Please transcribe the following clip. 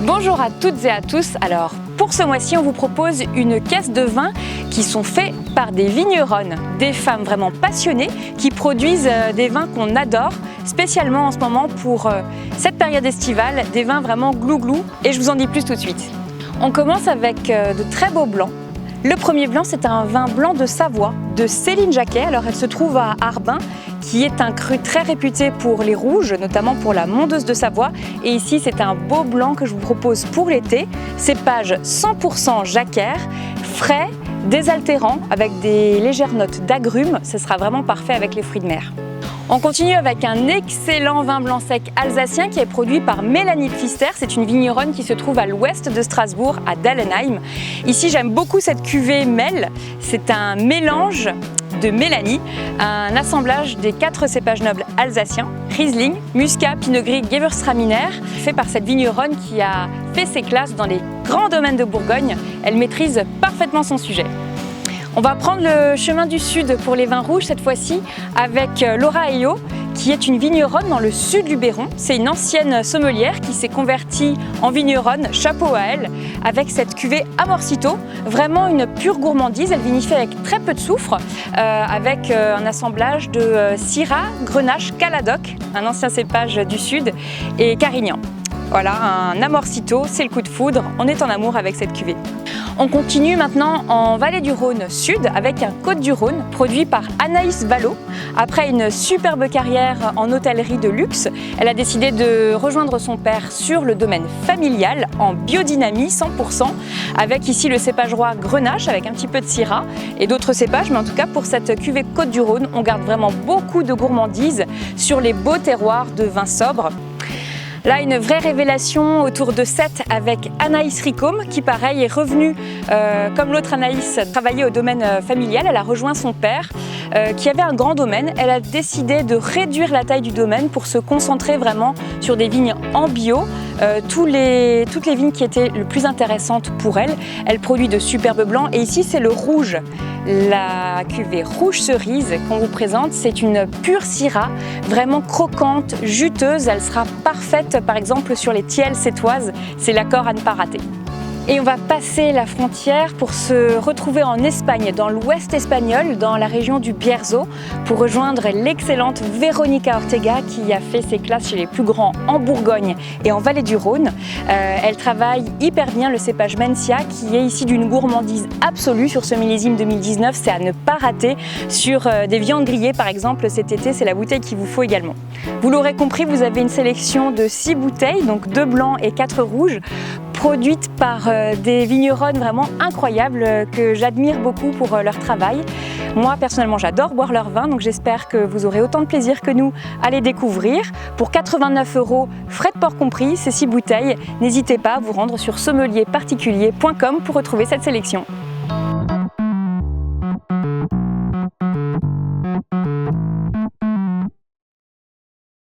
Bonjour à toutes et à tous. Alors, pour ce mois-ci, on vous propose une caisse de vins qui sont faits par des vigneronnes, des femmes vraiment passionnées qui produisent des vins qu'on adore, spécialement en ce moment pour cette période estivale, des vins vraiment glou-glou. Et je vous en dis plus tout de suite. On commence avec de très beaux blancs. Le premier blanc, c'est un vin blanc de Savoie, de Céline Jacquet. Alors, elle se trouve à Arbin, qui est un cru très réputé pour les rouges, notamment pour la mondeuse de Savoie. Et ici, c'est un beau blanc que je vous propose pour l'été. Cépage 100% jacquère, frais, désaltérant, avec des légères notes d'agrumes. Ce sera vraiment parfait avec les fruits de mer. On continue avec un excellent vin blanc sec alsacien qui est produit par Mélanie Pfister. C'est une vigneronne qui se trouve à l'ouest de Strasbourg, à Dallenheim. Ici, j'aime beaucoup cette cuvée Mel. C'est un mélange de Mélanie, un assemblage des 4 cépages nobles alsaciens, Riesling, Muscat, Pinot Gris, Gewürztraminer, fait par cette vigneronne qui a fait ses classes dans les grands domaines de Bourgogne. Elle maîtrise parfaitement son sujet. On va prendre le chemin du sud pour les vins rouges cette fois-ci avec Laura Eyo, qui est une vigneronne dans le sud du Béron. C'est une ancienne sommelière qui s'est convertie en vigneronne, chapeau à elle, avec cette cuvée Amorcito, vraiment une pure gourmandise. Elle vinifie avec très peu de soufre, avec un assemblage de Syrah, Grenache, Caladoc, un ancien cépage du sud, et Carignan. Voilà, un Amorcito, c'est le coup de foudre, on est en amour avec cette cuvée. On continue maintenant en Vallée du Rhône Sud avec un Côte du Rhône produit par Anaïs Vallot. Après une superbe carrière en hôtellerie de luxe, elle a décidé de rejoindre son père sur le domaine familial en biodynamie 100%, avec ici le cépage roi Grenache avec un petit peu de Syrah et d'autres cépages, mais en tout cas pour cette cuvée Côte du Rhône, on garde vraiment beaucoup de gourmandise sur les beaux terroirs de vins sobres. Là, une vraie révélation autour de Sète avec Anaïs Ricôme, qui pareil est revenue, comme l'autre Anaïs, travailler au domaine familial. Elle a rejoint son père, qui avait un grand domaine. Elle a décidé de réduire la taille du domaine pour se concentrer vraiment sur des vignes en bio. Toutes les vignes qui étaient le plus intéressantes pour elle. Elle produit de superbes blancs et ici c'est le rouge. La cuvée rouge cerise qu'on vous présente, c'est une pure Syrah, vraiment croquante, juteuse. Elle sera parfaite par exemple sur les tiels sétoises, c'est l'accord à ne pas rater. Et on va passer la frontière pour se retrouver en Espagne, dans l'ouest espagnol, dans la région du Bierzo, pour rejoindre l'excellente Véronica Ortega qui a fait ses classes chez les plus grands en Bourgogne et en Vallée du Rhône. Elle travaille hyper bien le cépage Mencia qui est ici d'une gourmandise absolue sur ce millésime 2019, c'est à ne pas rater. Sur des viandes grillées par exemple cet été, c'est la bouteille qu'il vous faut également. Vous l'aurez compris, vous avez une sélection de 6 bouteilles, donc 2 blancs et 4 rouges, produites par des vigneronnes vraiment incroyables que j'admire beaucoup pour leur travail. Moi personnellement j'adore boire leur vin, donc j'espère que vous aurez autant de plaisir que nous à les découvrir. Pour 89 €, frais de port compris, ces 6 bouteilles, n'hésitez pas à vous rendre sur sommelierparticulier.com pour retrouver cette sélection.